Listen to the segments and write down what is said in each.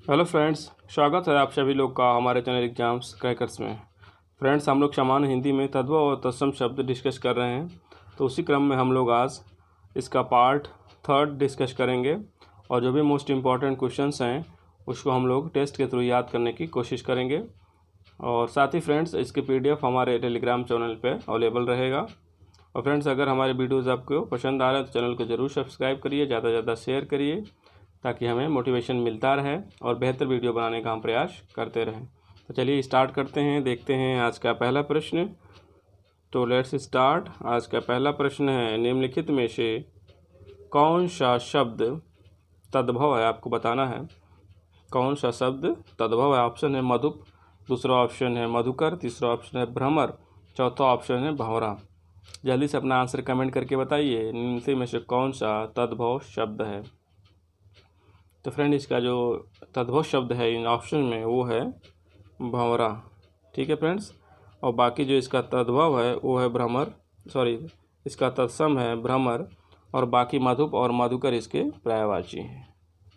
Hello friends, स्वागत है आप सभी लोग का हमारे चैनल एग्जाम्स क्रैकर्स में। फ्रेंड्स, हम लोग सामान्य हिंदी में तद्भव और तत्सम शब्द डिस्कस कर रहे हैं। तो उसी क्रम में हम लोग आज इसका पार्ट 3 डिस्कस करेंगे और जो भी मोस्ट इम्पॉर्टेंट क्वेश्चंस हैं उसको हम लोग टेस्ट के थ्रू याद करने की कोशिश करेंगे। और साथ ही फ्रेंड्स, इसके PDF हमारे टेलीग्राम चैनल पर अवेलेबल रहेगा। और फ्रेंड्स, अगर हमारे वीडियोज़ आपको पसंद आ रहे हैं तो चैनल को ज़रूर सब्सक्राइब करिए, ज़्यादा से ज़्यादा शेयर करिए ताकि हमें मोटिवेशन मिलता रहे और बेहतर वीडियो बनाने का हम प्रयास करते रहें। तो चलिए स्टार्ट करते हैं, देखते हैं आज का पहला प्रश्न। तो लेट्स स्टार्ट। आज का पहला प्रश्न है, निम्नलिखित में से कौन सा शब्द तद्भव है, आपको बताना है कौन सा शब्द तद्भव है। ऑप्शन है मधुप, दूसरा ऑप्शन है मधुकर, तीसरा ऑप्शन है भ्रमर, चौथा ऑप्शन है भंवरा। जल्दी से अपना आंसर कमेंट करके बताइए, निम्नलिखित में से कौन सा तद्भव शब्द है। तो फ्रेंड, इसका जो तद्भव शब्द है इन ऑप्शन में वो है भंवरा। ठीक है फ्रेंड्स, और बाकी जो इसका तद्भव है वो है भ्रमर, इसका तत्सम है भ्रमर, और बाकी मधुप और मधुकर इसके पर्यायवाची हैं।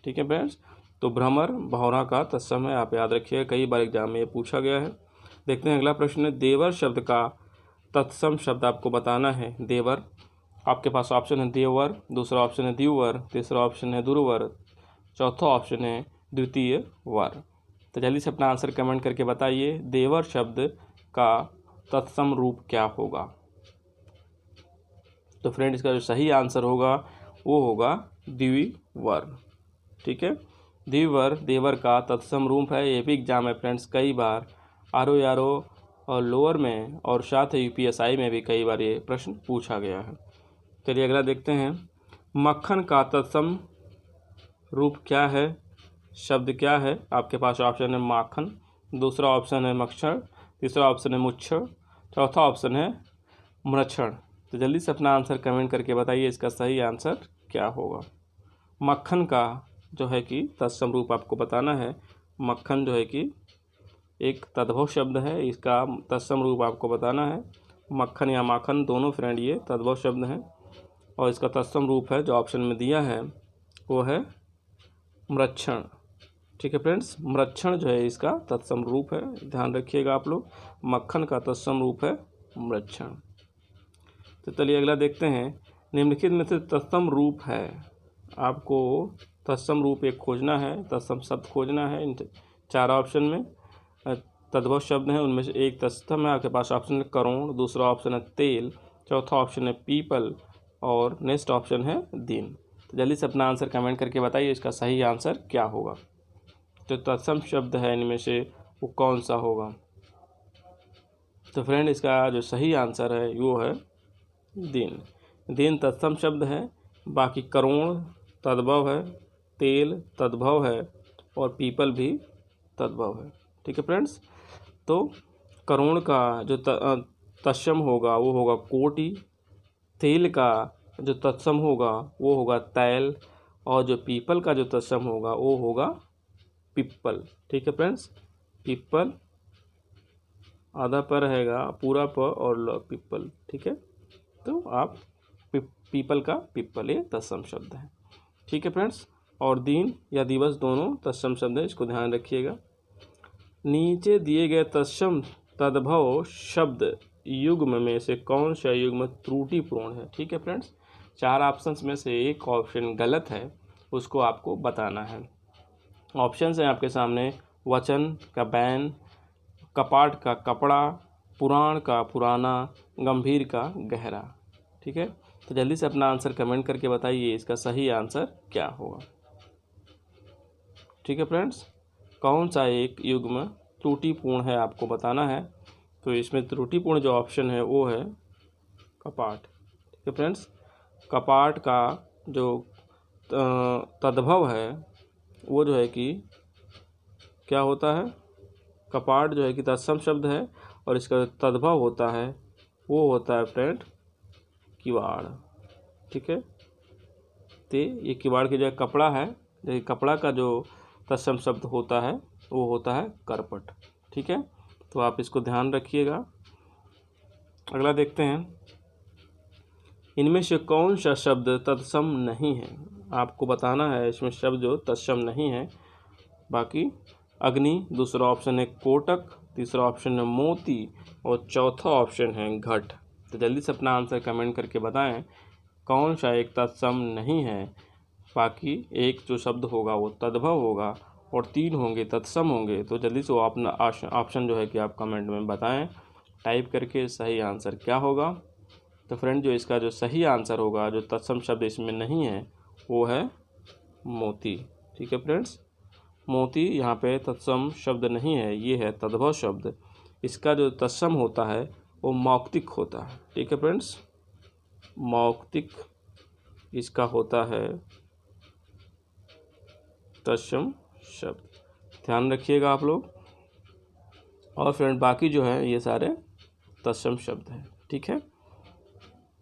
ठीक है फ्रेंड्स, तो भ्रमर भंवरा का तत्सम है, आप याद रखिएगा, कई बार एग्जाम में ये पूछा गया है। देखते हैं अगला प्रश्न। देवर शब्द का तत्सम शब्द आपको बताना है। देवर, आपके पास ऑप्शन है देवर, दूसरा ऑप्शन है द्विवर, तीसरा ऑप्शन है दुर्वर, चौथा ऑप्शन है द्वितीय वर। तो जल्दी से अपना आंसर कमेंट करके बताइए, देवर शब्द का तत्सम रूप क्या होगा। तो फ्रेंड, इसका जो सही आंसर होगा वो होगा द्विवर। ठीक है, द्विवर देवर का तत्सम रूप है। ये भी एग्जाम है फ्रेंड्स, कई बार RO और लोअर में और साथ ही UPSI में भी कई बार ये प्रश्न पूछा गया है। चलिए अगला देखते हैं। मक्खन का तत्सम रूप क्या है, शब्द क्या है। आपके पास ऑप्शन है माखन, दूसरा ऑप्शन है मक्षण, तीसरा ऑप्शन है मुच्छर, चौथा ऑप्शन है म्रक्षण। तो जल्दी से अपना आंसर कमेंट करके बताइए, इसका सही आंसर क्या होगा। मक्खन का जो है कि तत्सम रूप आपको बताना है। मक्खन जो है कि एक तद्भव शब्द है, इसका तत्सम रूप आपको बताना है। मक्खन या माखन दोनों फ्रेंड ये तद्भव शब्द हैं, और इसका तत्सम रूप है जो ऑप्शन में दिया है वो है म्रक्षण। ठीक है फ्रेंड्स, म्रक्षण जो है इसका तत्सम रूप है, ध्यान रखिएगा आप लोग। मक्खन का तत्सम रूप है म्रक्षण। तो चलिए अगला देखते हैं। निम्नलिखित में से तत्सम रूप है, आपको तत्सम रूप एक खोजना है, तत्सम शब्द खोजना है। इन 4 ऑप्शन में तद्भव शब्द हैं, उनमें से एक तत्सम है। आपके पास ऑप्शन है करोड़, दूसरा ऑप्शन है तेल, चौथा ऑप्शन है पीपल, और नेक्स्ट ऑप्शन है दिन। तो जल्दी से अपना आंसर कमेंट करके बताइए, इसका सही आंसर क्या होगा। तो तत्सम शब्द है इनमें से वो कौन सा होगा। तो फ्रेंड, इसका जो सही आंसर है वो है दिन। दिन तत्सम शब्द है, बाकी करोड़ तद्भव है, तेल तद्भव है, और पीपल भी तद्भव है। ठीक है फ्रेंड्स, तो करोड़ का जो तत्सम होगा वो होगा कोटि, तेल का जो तत्सम होगा वो होगा तैल, और जो पीपल का जो तत्सम होगा वो होगा पिप्पल। ठीक है फ्रेंड्स, पिप्पल आधा प रहेगा, पूरा प और ल पिप्पल। ठीक है, तो आप पीपल का पिप्पल ये तत्सम शब्द है। ठीक है फ्रेंड्स, और दिन या दिवस दोनों तत्सम शब्द है, इसको ध्यान रखिएगा। नीचे दिए गए तत्सम तद्भव शब्द युग्म में से कौन सा युग्म त्रुटिपूर्ण है। ठीक है फ्रेंड्स, 4 ऑप्शंस में से एक ऑप्शन गलत है, उसको आपको बताना है। ऑप्शंस हैं आपके सामने, वचन का बैन, कपाट का कपड़ा, पुराण का पुराना, गंभीर का गहरा। ठीक है, तो जल्दी से अपना आंसर कमेंट करके बताइए, इसका सही आंसर क्या होगा। ठीक है फ्रेंड्स, कौन सा एक युग्म त्रुटिपूर्ण है आपको बताना है। तो इसमें त्रुटिपूर्ण जो ऑप्शन है वो है कपाट। ठीक है फ्रेंड्स, कपाट का जो तद्भव है वो जो है कि क्या होता है, कपाट जो है कि तत्सम शब्द है, और इसका तद्भव होता है वो होता है फ्रेंड किवाड़। ठीक है, तो ये किवाड़ की जगह कपड़ा है, जबकि कपड़ा का जो तत्सम शब्द होता है वो होता है करपट। ठीक है, तो आप इसको ध्यान रखिएगा। अगला देखते हैं। इनमें से कौन सा शब्द तत्सम नहीं है, आपको बताना है। इसमें शब्द जो तत्सम नहीं है बाकी अग्नि, दूसरा ऑप्शन है कोटक, तीसरा ऑप्शन है मोती और चौथा ऑप्शन है घट। तो जल्दी से अपना आंसर कमेंट करके बताएं कौन सा एक तत्सम नहीं है। बाकी एक जो शब्द होगा वो तद्भव होगा और 3 होंगे तत्सम होंगे। तो जल्दी से वो अपना ऑप्शन जो है कि आप कमेंट में बताएं टाइप करके सही आंसर क्या होगा। तो फ्रेंड जो इसका जो सही आंसर होगा, जो तत्सम शब्द इसमें नहीं है, वो है मोती। ठीक है फ्रेंड्स, मोती यहाँ पे तत्सम शब्द नहीं है, ये है तद्भव शब्द। इसका जो तत्सम होता है वो मौक्तिक होता है। ठीक है फ्रेंड्स, मौक्तिक इसका होता है तत्सम शब्द, ध्यान रखिएगा आप लोग। और फ्रेंड बाकी जो है ये सारे तत्सम शब्द हैं। ठीक है,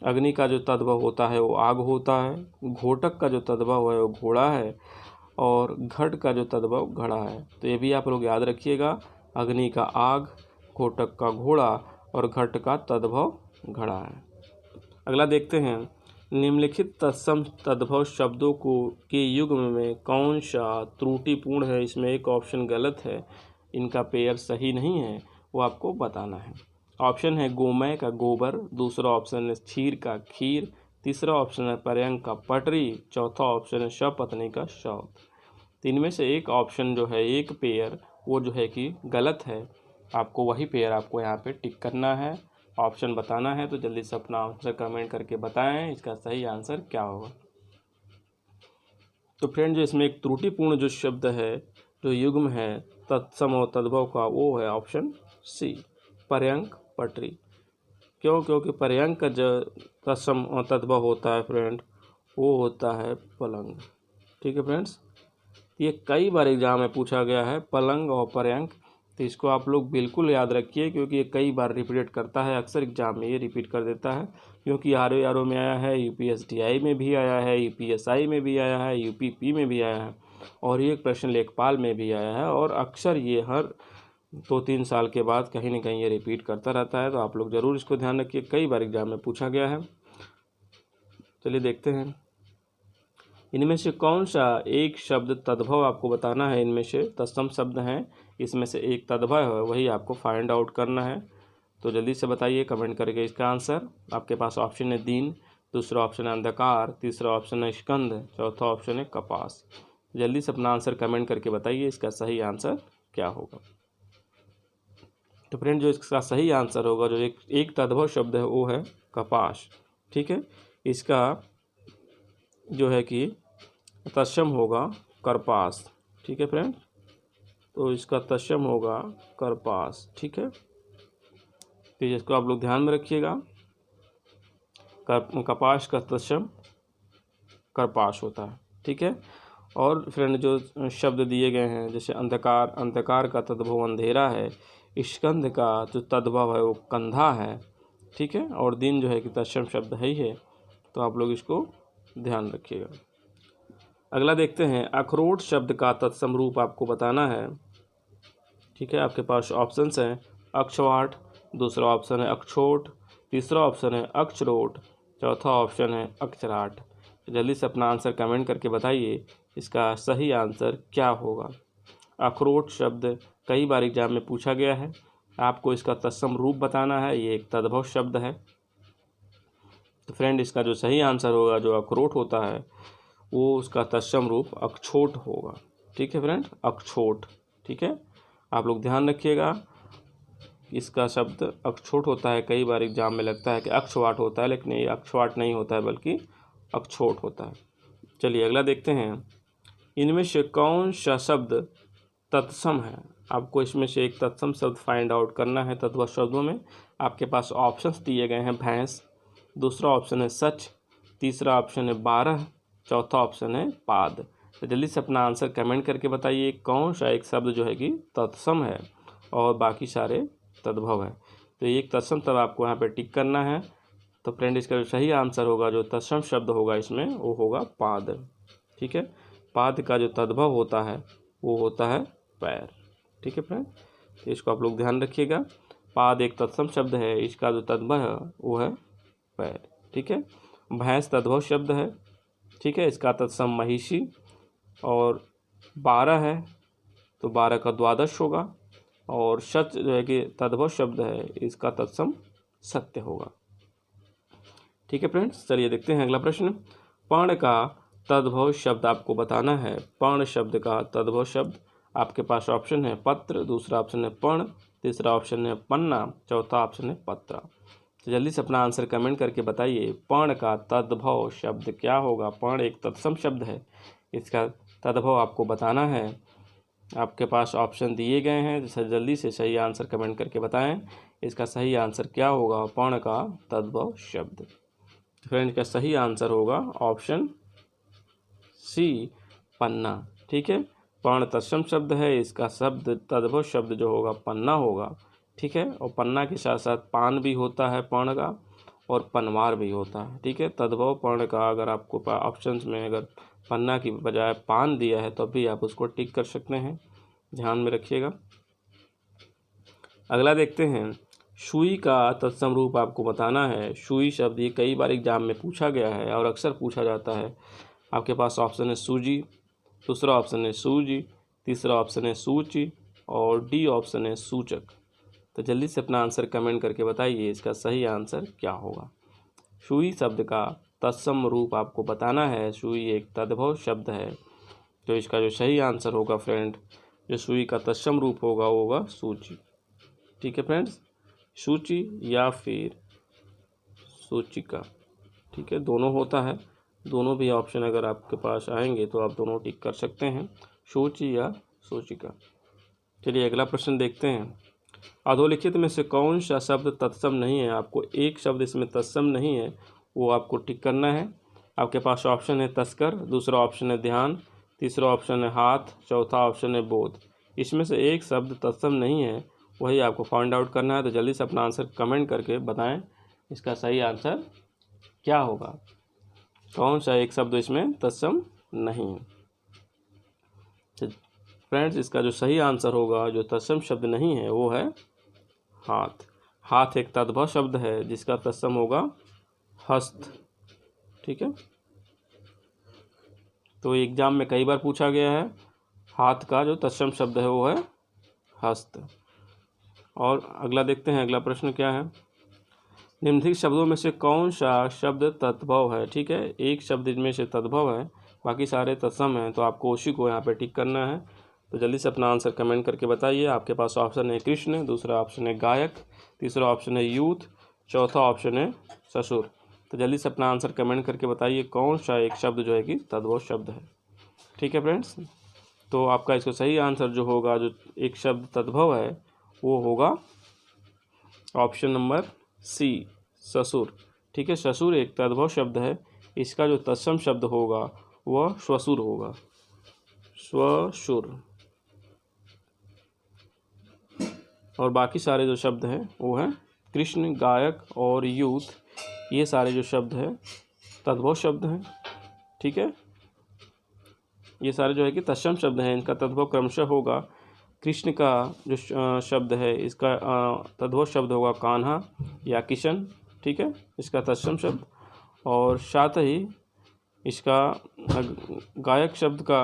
अग्नि का जो तद्भव होता है वो आग होता है, घोटक का जो तद्भव है वो घोड़ा है और घट का जो तद्भव घड़ा है। तो ये भी आप लोग याद रखिएगा, अग्नि का आग, घोटक का घोड़ा और घट का तद्भव घड़ा है। अगला देखते हैं, निम्नलिखित तत्सम तद्भव शब्दों को के युग्म में कौन सा त्रुटिपूर्ण है। इसमें एक ऑप्शन गलत है, इनका पेयर सही नहीं है, वो आपको बताना है। ऑप्शन है गोमय का गोबर, दूसरा ऑप्शन है क्षीर का खीर, तीसरा ऑप्शन है पर्यंक का पटरी, चौथा ऑप्शन है शवपत्नी का शव। तीन में से एक ऑप्शन जो है, एक पेयर वो जो है कि गलत है। आपको वही पेयर आपको यहाँ पे टिक करना है, ऑप्शन बताना है। तो जल्दी से अपना आंसर कमेंट करके बताएं इसका सही आंसर क्या होगा। तो फ्रेंड जो इसमें एक त्रुटिपूर्ण जो शब्द है, जो युग्म है तत्सम और तद्भव का, वो है ऑप्शन सी, पर्यंक पटरी। क्यों? क्योंकि पर्यंक का जो तत्सम और तद्भव होता है फ्रेंड, वो होता है पलंग। ठीक है फ्रेंड्स, ये कई बार एग्जाम में पूछा गया है, पलंग और पर्यंक। तो इसको आप लोग बिल्कुल याद रखिए, क्योंकि ये कई बार रिपीट करता है, अक्सर एग्जाम में ये रिपीट कर देता है। क्योंकि आर में आया है, UPSTI में भी आया है, UPSI में भी आया है, UPP में भी आया है और ये प्रश्न लेखपाल में भी आया है। और अक्सर ये हर 2-3 साल के बाद कहीं ना कहीं ये रिपीट करता रहता है। तो आप लोग ज़रूर इसको ध्यान रखिए, कई बार एग्जाम में पूछा गया है। चलिए देखते हैं, इनमें से कौन सा एक शब्द तद्भव आपको बताना है। इनमें से तत्सम शब्द हैं, इसमें से एक तद्भव है, वही आपको फाइंड आउट करना है। तो जल्दी से बताइए कमेंट करके इसका आंसर। आपके पास ऑप्शन है दिन, दूसरा ऑप्शन है अंधकार, तीसरा ऑप्शन है स्कंद, चौथा ऑप्शन है कपास। जल्दी से अपना आंसर कमेंट करके बताइए इसका सही आंसर क्या होगा। तो फ्रेंड जो इसका सही आंसर होगा, जो एक तद्भव शब्द है, वो है कपास। ठीक है, इसका जो है कि तत्सम होगा करपास। ठीक है फ्रेंड, तो इसका तत्सम होगा करपास। ठीक है, तो इसको आप लोग ध्यान में रखिएगा, कपास का तत्सम करपास होता है। ठीक है, और फ्रेंड जो शब्द दिए गए हैं, जैसे अंधकार, अंधकार का तद्भव अंधेरा है, स्कंद का जो तद्भव है वो कंधा है। ठीक है, और दिन जो है कि तत्सम शब्द है ही है। तो आप लोग इसको ध्यान रखिएगा। अगला देखते हैं, अखरोट शब्द का तत्सम रूप आपको बताना है। ठीक है, आपके पास ऑप्शंस हैं अक्षवाट, दूसरा ऑप्शन है अक्षोट, तीसरा ऑप्शन है अक्षरोट, चौथा ऑप्शन है अक्षराट। जल्दी से अपना आंसर कमेंट करके बताइए इसका सही आंसर क्या होगा। अखरोट शब्द कई बार एग्जाम में पूछा गया है, आपको इसका तत्सम रूप बताना है, ये एक तद्भव शब्द है। तो फ्रेंड इसका जो सही आंसर होगा, जो अखरोट होता है, वो उसका तत्सम रूप अक्षोट होगा। ठीक है फ्रेंड, अक्षोट। ठीक है, आप लोग ध्यान रखिएगा, इसका शब्द अक्षोट होता है। कई बार एग्जाम में लगता है कि अक्षवाट होता है, लेकिन ये अक्षवाट नहीं होता है, बल्कि अक्षोट होता है। चलिए अगला देखते हैं, इनमें से कौन सा शब्द तत्सम है। आपको इसमें से एक तत्सम शब्द फाइंड आउट करना है। तत्व शब्दों में आपके पास ऑप्शंस दिए गए हैं, भैंस, दूसरा ऑप्शन है सच, तीसरा ऑप्शन है 12, चौथा ऑप्शन है पाद। तो जल्दी से अपना आंसर कमेंट करके बताइए कौन सा एक शब्द जो है कि तत्सम है और बाकी सारे तद्भव है। तो एक तत्सम तब आपको यहाँ पे टिक करना है। तो फ्रेंड इसका जो सही आंसर होगा, जो तत्सम शब्द होगा इसमें, वो होगा पाद। ठीक है, पाद का जो तद्भव होता है वो होता है पैर। ठीक है फ्रेंड, तो इसको आप लोग ध्यान रखिएगा, पाद एक तत्सम शब्द है, इसका जो तद्भव है वो है पैर। ठीक है, भैंस तद्भव शब्द है। ठीक है, इसका तत्सम महिषी और 12 है, तो 12 का द्वादश होगा। और सच जो है कि तद्भव शब्द है, इसका तत्सम सत्य होगा। ठीक है फ्रेंड्स, चलिए देखते हैं अगला प्रश्न। पर्ण का तद्भव शब्द आपको बताना है। पर्ण शब्द का तद्भव शब्द आपके पास ऑप्शन है पत्र, दूसरा ऑप्शन है पर्ण, तीसरा ऑप्शन है पन्ना, चौथा ऑप्शन है पत्रा। तो जल्दी से अपना आंसर कमेंट करके बताइए, पर्ण का तद्भव शब्द क्या होगा। पर्ण एक तत्सम शब्द है, इसका तद्भव आपको बताना है। आपके पास ऑप्शन दिए गए हैं, जल्दी से सही आंसर कमेंट करके बताएं, इसका सही आंसर क्या होगा पर्ण का तद्भव शब्द। फ्रेंड, का सही आंसर होगा ऑप्शन सी, पन्ना। ठीक है, पर्ण तत्सम शब्द है, इसका शब्द तद्भव शब्द जो होगा पन्ना होगा। ठीक है, और पन्ना के साथ साथ पान भी होता है पर्ण का, और पनवार भी होता है। ठीक है, तद्भव पर्ण का अगर आपको ऑप्शंस में अगर पन्ना की बजाय पान दिया है तो भी आप उसको टिक कर सकते हैं, ध्यान में रखिएगा। अगला देखते हैं, सुई का तत्सम रूप आपको बताना है। सुई शब्द ये कई बार एग्जाम में पूछा गया है और अक्सर पूछा जाता है। आपके पास ऑप्शन है सूजी, दूसरा ऑप्शन है सूजी, तीसरा ऑप्शन है सूची, और डी ऑप्शन है सूचक। तो जल्दी से अपना आंसर कमेंट करके बताइए, इसका सही आंसर क्या होगा। सुई शब्द का तत्सम रूप आपको बताना है। सुई एक तद्भव शब्द है, तो इसका जो सही आंसर होगा फ्रेंड, जो सुई का तत्सम रूप होगा वो होगा सूची। ठीक है फ्रेंड्स, सूची या फिर सूचिका। ठीक है, दोनों होता है, दोनों भी ऑप्शन अगर आपके पास आएंगे तो आप दोनों टिक कर सकते हैं, सूची या सूचिका। चलिए अगला प्रश्न देखते हैं। अधोलिखित में से कौन सा शब्द तत्सम नहीं है। आपको एक शब्द इसमें तत्सम नहीं है, वो आपको टिक करना है। आपके पास ऑप्शन है तस्कर, दूसरा ऑप्शन है ध्यान, तीसरा ऑप्शन है हाथ, चौथा ऑप्शन है बोध। इसमें से एक शब्द तत्सम नहीं है, वही आपको फाइंड आउट करना है। तो जल्दी से अपना आंसर कमेंट करके बताएं, इसका सही आंसर क्या होगा। कौन सा एक शब्द इसमें तत्सम नहीं है। फ्रेंड्स, इसका जो सही आंसर होगा, जो तत्सम शब्द नहीं है, वो है हाथ। हाथ एक तद्भव शब्द है जिसका तत्सम होगा हस्त। ठीक है, तो एग्जाम में कई बार पूछा गया है, हाथ का जो तत्सम शब्द है वो है हस्त। और अगला देखते हैं, अगला प्रश्न क्या है। निम्नलिखित शब्दों में से कौन सा शब्द तद्भव है। ठीक है, एक शब्द इनमें से तद्भव है, बाकी सारे तत्सम हैं, तो आपको उसी को यहाँ पे टिक करना है। तो जल्दी से अपना आंसर कमेंट करके बताइए। आपके पास ऑप्शन है कृष्ण, दूसरा ऑप्शन है गायक, तीसरा ऑप्शन है यूथ, चौथा ऑप्शन है ससुर। तो जल्दी से अपना आंसर कमेंट करके बताइए, कौन सा एक शब्द जो है कि तद्भव शब्द है। ठीक है फ्रेंड्स, तो आपका इसका सही आंसर जो होगा, जो एक शब्द तद्भव है, वो होगा ऑप्शन नंबर सी, ससुर। ठीक है, ससुर एक तद्भव शब्द है, इसका जो तत्सम शब्द होगा वह श्वसुर होगा, श्वसुर। और बाकी सारे जो शब्द हैं वो हैं कृष्ण, गायक और यूथ, ये सारे जो शब्द हैं तद्भव शब्द हैं। ठीक है, ये सारे जो है कि तत्सम शब्द हैं, इनका तद्भव क्रमशः होगा। कृष्ण का जो शब्द है, इसका तद्भव शब्द होगा कान्हा या किशन। ठीक है, इसका तत्सम शब्द। और साथ ही इसका गायक शब्द का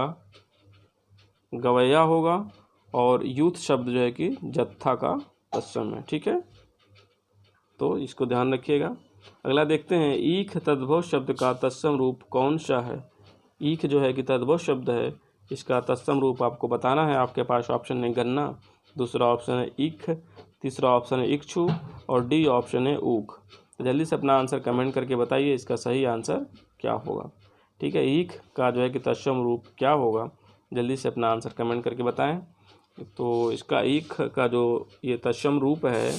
गवैया होगा, और यूथ शब्द जो है कि जत्था का तत्सम है। ठीक है, तो इसको ध्यान रखिएगा। अगला देखते हैं, ईख तद्भव शब्द का तत्सम रूप कौन सा है। ईख जो है कि तद्भव शब्द है, इसका तत्सम रूप आपको बताना है। आपके पास ऑप्शन है गन्ना, दूसरा ऑप्शन है ईख, तीसरा ऑप्शन है इक्षु, और डी ऑप्शन है ऊख। जल्दी से अपना आंसर कमेंट करके बताइए, इसका सही आंसर क्या होगा। ठीक है, ईख का जो है कि तत्सम रूप क्या होगा, जल्दी से अपना आंसर कमेंट करके बताएं। तो इसका ईख का जो ये तत्सम रूप है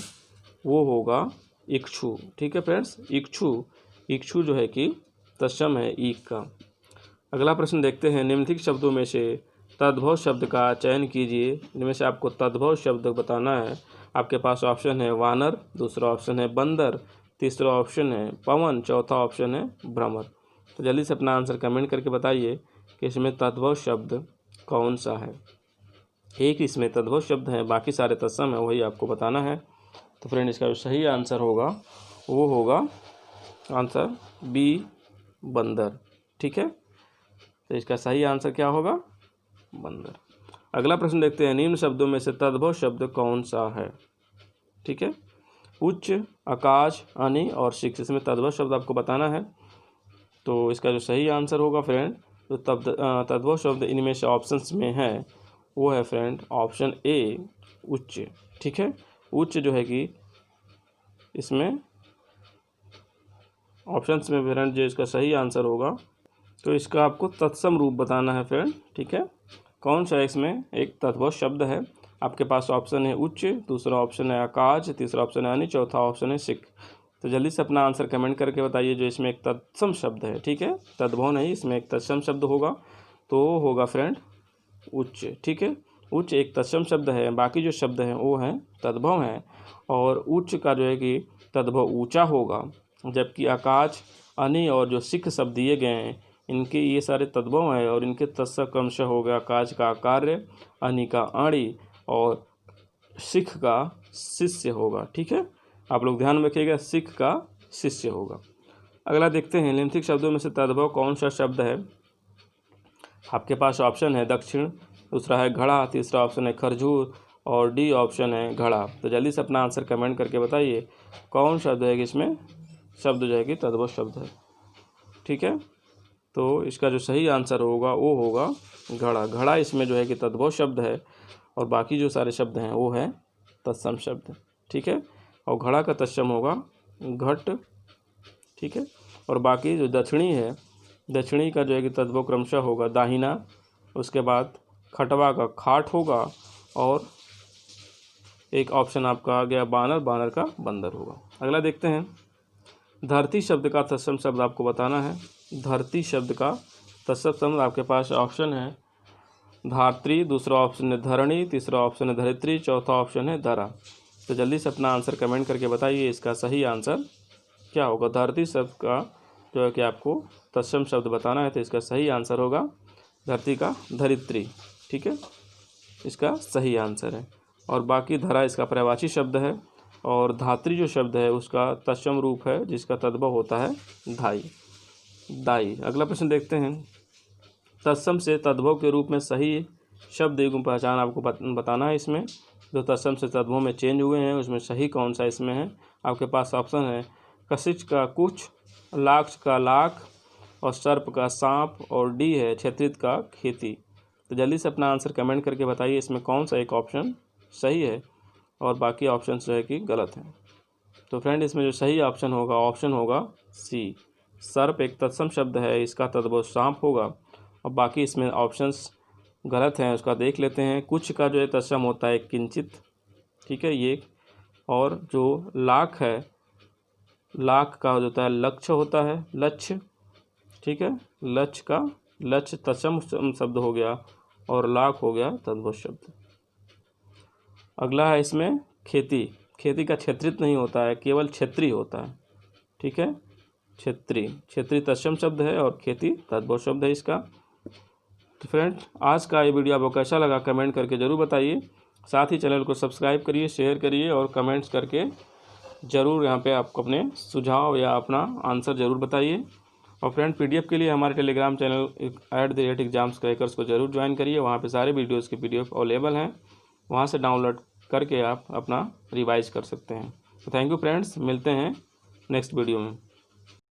वो होगा इक्षु। ठीक है फ्रेंड्स, इक्षु जो है कि तत्सम है ईख का। अगला प्रश्न देखते हैं, निम्नलिखित शब्दों में से तद्भव शब्द का चयन कीजिए। इनमें से आपको तद्भव शब्द बताना है। आपके पास ऑप्शन है वानर, दूसरा ऑप्शन है बंदर, तीसरा ऑप्शन है पवन, चौथा ऑप्शन है भ्रमर। तो जल्दी से अपना आंसर कमेंट करके बताइए कि इसमें तद्भव शब्द कौन सा है। एक इसमें तद्भव शब्द है, बाकी सारे तत्सम है, वही आपको बताना है। तो फ्रेंड, इसका जो सही आंसर होगा वो होगा आंसर बी, बंदर। ठीक है, तो इसका सही आंसर क्या होगा, बंदर। अगला प्रश्न देखते हैं, निम्न शब्दों में से तद्भव शब्द कौन सा है। ठीक है, उच्च, आकाश, अनि और शिक्ष, इसमें तद्भव शब्द आपको बताना है। तो इसका जो सही आंसर होगा फ्रेंड, तो तद्भव शब्द इनमें से ऑप्शंस में है वो है फ्रेंड ऑप्शन ए, उच्च। ठीक है, उच्च जो है कि इसमें ऑप्शंस में फ्रेंड जो इसका सही आंसर होगा, तो इसका आपको तत्सम रूप बताना है फ्रेंड। ठीक है, कौन सा इसमें एक तद्भव शब्द है। आपके पास ऑप्शन है उच्च, दूसरा ऑप्शन है आकाश, तीसरा ऑप्शन है अनि, चौथा ऑप्शन है सिख। तो जल्दी से अपना आंसर कमेंट करके बताइए जो इसमें एक तत्सम शब्द है। ठीक है, तद्भव नहीं, इसमें एक तत्सम शब्द होगा, तो होगा फ्रेंड उच्च। ठीक है, उच्च एक तत्सम शब्द है, बाकी जो शब्द हैं वो हैं तद्भव हैं। और उच्च का जो है कि तद्भव ऊंचा होगा, जबकि आकाश, अनि और जो सिख शब्द दिए गए हैं इनके ये सारे तद्भव हैं और इनके तत्सम क्रमशः हो गया आकाश का आकार्य, अनि का अणि और सिख का शिष्य होगा। ठीक है, आप लोग ध्यान में रखिएगा, सिख का शिष्य होगा। अगला देखते हैं, निम्नलिखित शब्दों में से तद्भव कौन सा शब्द है। आपके पास ऑप्शन है दक्षिण, दूसरा है घड़ा, तीसरा ऑप्शन है खरजूर और डी ऑप्शन है घड़ा। तो जल्दी से अपना आंसर कमेंट करके बताइए कौन शब्द है कि इसमें शब्द जो है कि तद्भव शब्द है। ठीक है, तो इसका जो सही आंसर होगा वो होगा घड़ा। घड़ा इसमें जो है कि तद्भव शब्द है और बाकी जो सारे शब्द हैं वो है तत्सम शब्द। ठीक है, और घड़ा का तत्सम होगा घट। ठीक है, और बाकी जो दक्षिणी है, दक्षिणी का जो है कि तद्भव क्रमशः होगा दाहिना, उसके बाद खटवा का खाट होगा और एक ऑप्शन आपका आ गया बानर, बानर का बंदर होगा। अगला देखते हैं, धरती शब्द का तत्सम शब्द आपको बताना है। धरती शब्द का तत्सम शब्द आपके पास ऑप्शन है धात्री, दूसरा ऑप्शन है धरणी, तीसरा ऑप्शन है धरित्री, चौथा ऑप्शन है धरा। तो जल्दी से अपना आंसर कमेंट करके बताइए इसका सही आंसर क्या होगा। धरती शब्द का जो है कि आपको तत्सम शब्द बताना है, तो इसका सही आंसर होगा धरती का धरित्री। ठीक है, इसका सही आंसर है। और बाकी धरा इसका पर्यायवाची शब्द है और धात्री जो शब्द है उसका तत्सम रूप है जिसका तद्भव होता है धाई, दाई। अगला प्रश्न देखते हैं, तत्सम से तद्भव के रूप में सही शब्द युग्म पहचान आपको बताना है। इसमें जो तत्सम से तद्भव में चेंज हुए हैं उसमें सही कौन सा इसमें है। आपके पास ऑप्शन है कशिच का कुछ, लाक्ष का लाख और सर्प का सांप और डी है क्षेत्रित का खेती। तो जल्दी से अपना आंसर कमेंट करके बताइए इसमें कौन सा एक ऑप्शन सही है और बाकी ऑप्शन जो है कि गलत हैं। तो फ्रेंड इसमें जो सही ऑप्शन होगा ऑप्शन होगा सी, सर्प एक तत्सम शब्द है, इसका तद्भव सांप होगा। और बाकी इसमें ऑप्शंस गलत हैं, उसका देख लेते हैं। कुछ का जो है तत्सम होता है किंचित। ठीक है, ये और जो लाख है, लाख का जो होता है लक्ष्य होता है, लक्ष्य। ठीक है, लक्ष्य का लक्ष्य तत्सम शब्द हो गया और लाख हो गया तद्भव शब्द। अगला है इसमें खेती, खेती का क्षेत्रित नहीं होता है, केवल क्षेत्रीय होता है। ठीक है, क्षेत्रीय, क्षेत्रीय तत्सम शब्द है और खेती तद्भव शब्द है इसका। तो फ्रेंड आज का ये वीडियो आपको कैसा लगा कमेंट करके ज़रूर बताइए। साथ ही चैनल को सब्सक्राइब करिए, शेयर करिए और कमेंट्स करके ज़रूर यहाँ पे आपको अपने सुझाव या अपना आंसर ज़रूर बताइए। और फ्रेंड पीडीएफ के लिए हमारे टेलीग्राम चैनल @examscrackers को ज़रूर ज्वाइन करिए। वहाँ पे सारे वीडियोज़ के PDF अवेलेबल हैं, वहाँ से डाउनलोड करके आप अपना रिवाइज कर सकते हैं। तो थैंक यू फ्रेंड्स, मिलते हैं नेक्स्ट वीडियो में।